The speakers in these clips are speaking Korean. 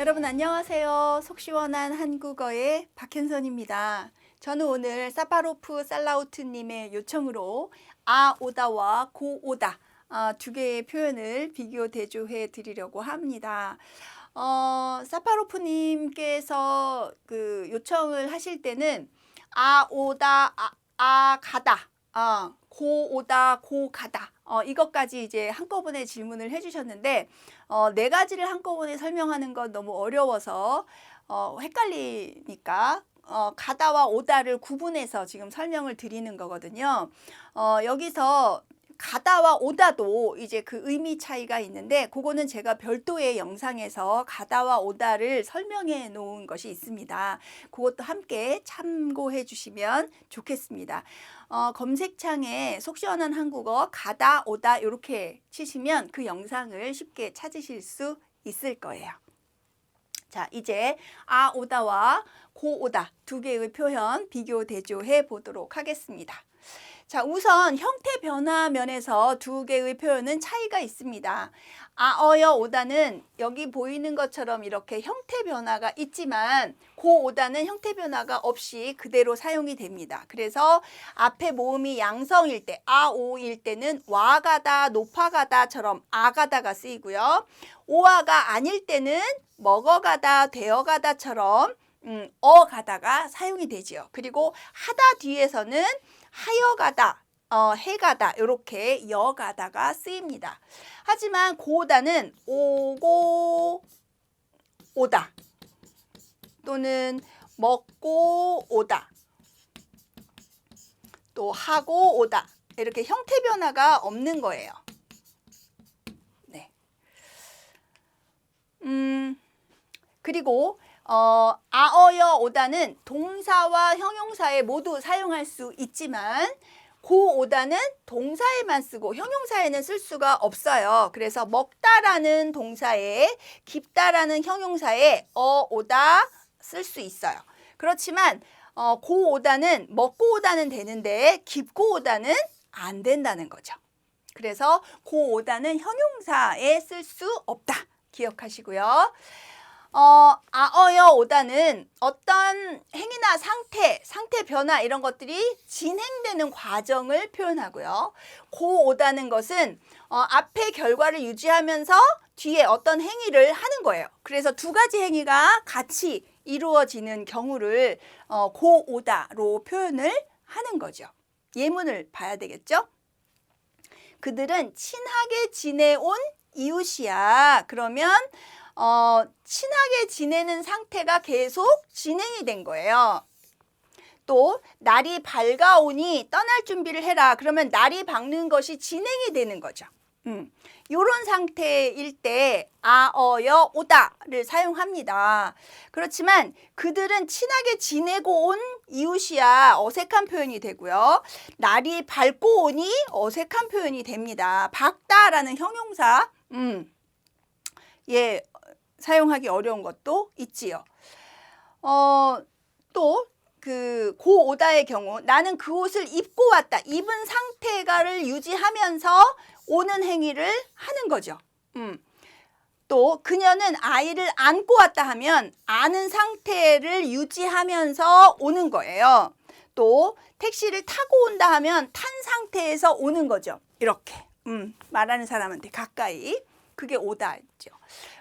여러분 안녕하세요. 속 시원한 한국어의 박현선입니다. 저는 오늘 사파로프 살라우트님의 요청으로 오다와 오다 두 개의 표현을 비교 대조해 드리려고 합니다. 사파로프님께서 그 요청을 하실 때는 오다, 가다, 오다, 가다 이것까지 이제 한꺼번에 질문을 해주셨는데 네 가지를 한꺼번에 설명하는 건 너무 어려워서 헷갈리니까 가다와 오다를 구분해서 지금 설명을 드리는 거거든요. 여기서 가다와 오다도 이제 그 의미 차이가 있는데 그거는 제가 별도의 영상에서 가다와 오다를 설명해 놓은 것이 있습니다. 그것도 함께 참고해 주시면 좋겠습니다. 검색창에 속 시원한 한국어 가다 오다 이렇게 치시면 그 영상을 쉽게 찾으실 수 있을 거예요. 자, 이제 오다와 오다 두 개의 표현 비교 대조해 보도록 하겠습니다. 자, 우선 형태 변화 면에서 두 개의 표현은 차이가 있습니다. 오다는 여기 보이는 것처럼 이렇게 형태 변화가 있지만 오다는 형태 변화가 없이 그대로 사용이 됩니다. 그래서 앞에 모음이 양성일 때, 오일 때는 와가다, 높아가다처럼 아가다가 쓰이고요. 오아가 아닐 때는 먹어가다, 되어가다처럼 어가다가 사용이 되지요. 그리고 하다 뒤에서는 하여가다, 해가다 이렇게 여가다가 쓰입니다. 하지만 고다는 오고 오다 또는 먹고 오다 또 하고 오다 이렇게 형태 변화가 없는 거예요. 네. 그리고 아어여 오다는 동사와 형용사에 모두 사용할 수 있지만 오다는 동사에만 쓰고 형용사에는 쓸 수가 없어요. 그래서 먹다라는 동사에 깊다라는 형용사에 오다 쓸 수 있어요. 그렇지만 오다는 먹고 오다는 되는데 깊고 오다는 안 된다는 거죠. 그래서 오다는 형용사에 쓸 수 없다. 기억하시고요. 오다는 어떤 행위나 상태 변화 이런 것들이 진행되는 과정을 표현하고요. 오다는 것은 앞의 결과를 유지하면서 뒤에 어떤 행위를 하는 거예요. 그래서 두 가지 행위가 같이 이루어지는 경우를 오다로 표현을 하는 거죠. 예문을 봐야 되겠죠? 그들은 친하게 지내온 이웃이야. 그러면 친하게 지내는 상태가 계속 진행이 된 거예요. 또 날이 밝아오니 떠날 준비를 해라. 그러면 날이 밝는 것이 진행이 되는 거죠. 이런 상태일 때 아어여 오다를 사용합니다. 그렇지만 그들은 친하게 지내고 온 이웃이야 어색한 표현이 되고요. 날이 밝고 오니 어색한 표현이 됩니다. 밝다라는 형용사 사용하기 어려운 것도 있지요. 또 오다의 경우 나는 그 옷을 입고 왔다. 입은 상태를 유지하면서 오는 행위를 하는 거죠. 또 그녀는 아이를 안고 왔다 하면 안은 상태를 유지하면서 오는 거예요. 또 택시를 타고 온다 하면 탄 상태에서 오는 거죠. 이렇게 말하는 사람한테 가까이. 그게 오다죠.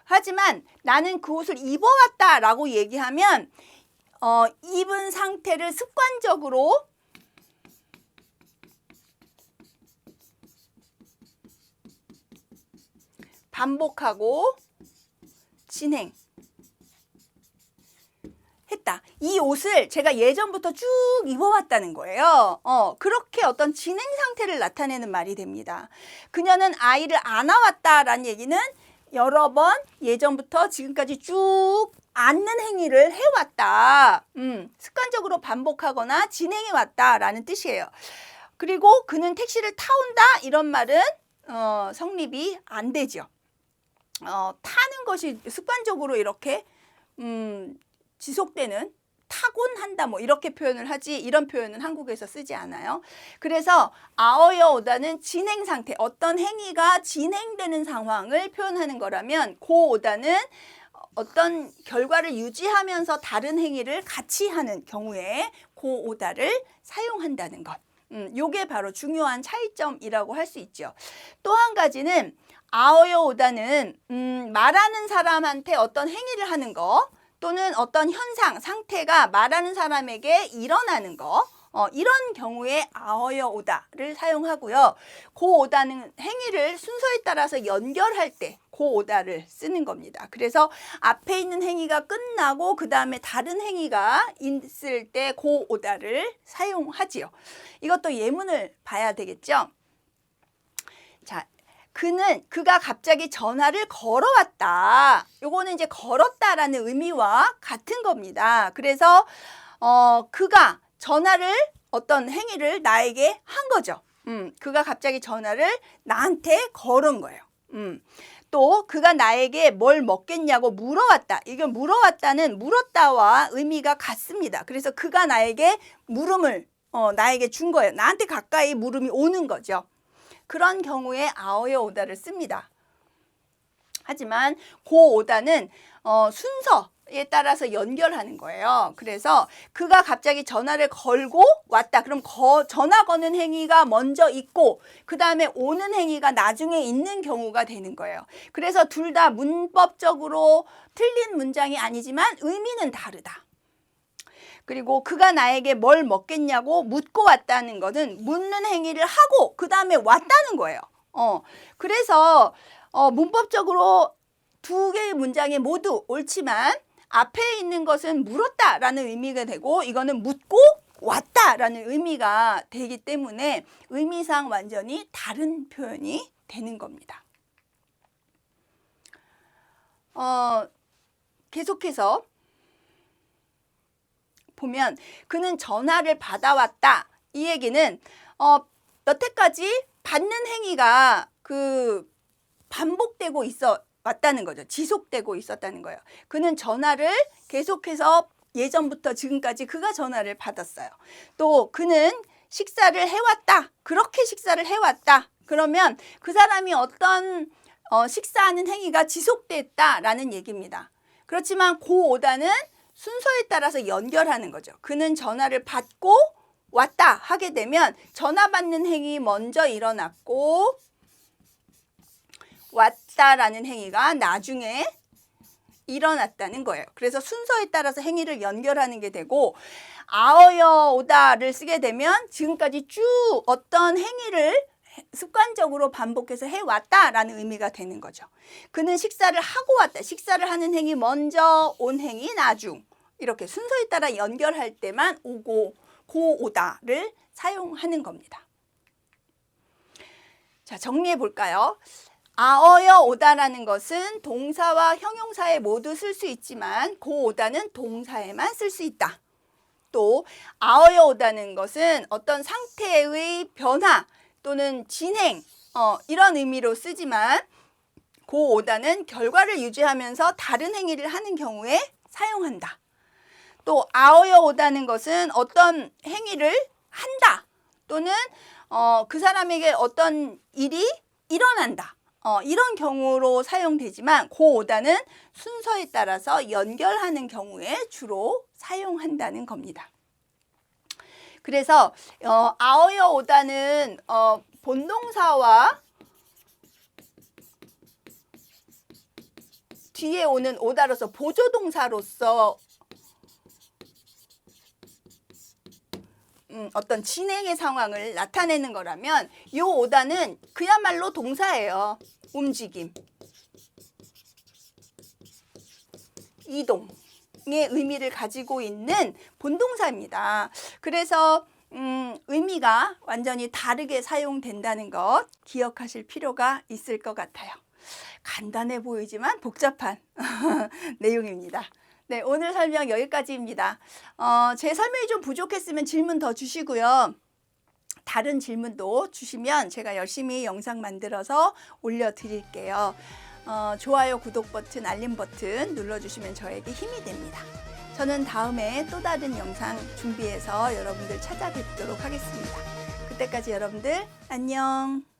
하지만 나는 그 옷을 입어왔다 라고 얘기하면 입은 상태를 습관적으로 반복하고 진행했다. 이 옷을 제가 예전부터 쭉 입어왔다는 거예요. 그렇게 어떤 진행 상태를 나타내는 말이 됩니다. 그녀는 아이를 안아왔다라는 얘기는 여러 번 예전부터 지금까지 쭉 안는 행위를 해왔다. 습관적으로 반복하거나 진행해왔다라는 뜻이에요. 그리고 그는 택시를 타온다 이런 말은 성립이 안 되죠. 타는 것이 습관적으로 이렇게 지속되는 타곤 한다 뭐 이렇게 표현을 하지 이런 표현은 한국에서 쓰지 않아요. 그래서 아어여 오다는 진행 상태 어떤 행위가 진행되는 상황을 표현하는 거라면 오다는 어떤 결과를 유지하면서 다른 행위를 같이 하는 경우에 고오다를 사용한다는 것. 요게 바로 중요한 차이점이라고 할 수 있죠. 또 한 가지는 아어여 오다는 말하는 사람한테 어떤 행위를 하는 거 또는 어떤 현상, 상태가 말하는 사람에게 일어나는 거 이런 경우에 아어여 오다를 사용하고요. 고오다는 행위를 순서에 따라서 연결할 때 고오다를 쓰는 겁니다. 그래서 앞에 있는 행위가 끝나고 그 다음에 다른 행위가 있을 때 고오다를 사용하지요. 이것도 예문을 봐야 되겠죠. 자, 그가 갑자기 전화를 걸어왔다. 요거는 이제 걸었다라는 의미와 같은 겁니다. 그래서 그가 전화를 어떤 행위를 나에게 한 거죠. 그가 갑자기 전화를 나한테 걸은 거예요. 또 그가 나에게 뭘 먹겠냐고 물어왔다. 이건 물어왔다는 물었다와 의미가 같습니다. 그래서 그가 나에게 물음을 나에게 준 거예요. 나한테 가까이 물음이 오는 거죠. 그런 경우에 아어여 오다를 씁니다. 하지만 고오다는 순서에 따라서 연결하는 거예요. 그래서 그가 갑자기 전화를 걸고 왔다. 그럼 전화 거는 행위가 먼저 있고 그 다음에 오는 행위가 나중에 있는 경우가 되는 거예요. 그래서 둘 다 문법적으로 틀린 문장이 아니지만 의미는 다르다. 그리고 그가 나에게 뭘 먹겠냐고 묻고 왔다는 것은 묻는 행위를 하고 그 다음에 왔다는 거예요. 그래서 문법적으로 두 개의 문장이 모두 옳지만 앞에 있는 것은 물었다라는 의미가 되고 이거는 묻고 왔다라는 의미가 되기 때문에 의미상 완전히 다른 표현이 되는 겁니다. 계속해서 보면 그는 전화를 받아왔다. 이 얘기는 여태까지 받는 행위가 반복되고 왔다는 거죠. 지속되고 있었다는 거예요. 그는 전화를 계속해서 예전부터 지금까지 그가 전화를 받았어요. 또 그는 식사를 해왔다. 그렇게 식사를 해왔다. 그러면 그 사람이 어떤 식사하는 행위가 지속됐다라는 얘기입니다. 그렇지만 고오다는 순서에 따라서 연결하는 거죠. 그는 전화를 받고 왔다 하게 되면 전화 받는 행위 먼저 일어났고 왔다라는 행위가 나중에 일어났다는 거예요. 그래서 순서에 따라서 행위를 연결하는 게 되고 아어여 오다를 쓰게 되면 지금까지 쭉 어떤 행위를 습관적으로 반복해서 해왔다라는 의미가 되는 거죠. 그는 식사를 하고 왔다. 식사를 하는 행위 먼저, 온 행위 나중. 이렇게 순서에 따라 연결할 때만 고오다를 사용하는 겁니다. 자, 정리해 볼까요? 아어여 오다라는 것은 동사와 형용사에 모두 쓸 수 있지만 고오다는 동사에만 쓸 수 있다. 또 아어여 오다는 것은 어떤 상태의 변화 또는 진행 이런 의미로 쓰지만 고오다는 결과를 유지하면서 다른 행위를 하는 경우에 사용한다. 또 아어여 오다는 것은 어떤 행위를 한다 또는 그 사람에게 어떤 일이 일어난다. 이런 경우로 사용되지만 고오다는 순서에 따라서 연결하는 경우에 주로 사용한다는 겁니다. 그래서 아어여 오다는 본동사와 뒤에 오는 오다로서 보조동사로서 어떤 진행의 상황을 나타내는 거라면 이 오다는 그야말로 동사예요. 움직임, 이동의 의미를 가지고 있는 본동사입니다. 그래서 의미가 완전히 다르게 사용된다는 것 기억하실 필요가 있을 것 같아요. 간단해 보이지만 복잡한 내용입니다. 네, 오늘 설명 여기까지입니다. 제 설명이 좀 부족했으면 질문 더 주시고요. 다른 질문도 주시면 제가 열심히 영상 만들어서 올려드릴게요. 좋아요, 구독 버튼, 알림 버튼 눌러주시면 저에게 힘이 됩니다. 저는 다음에 또 다른 영상 준비해서 여러분들 찾아뵙도록 하겠습니다. 그때까지 여러분들 안녕.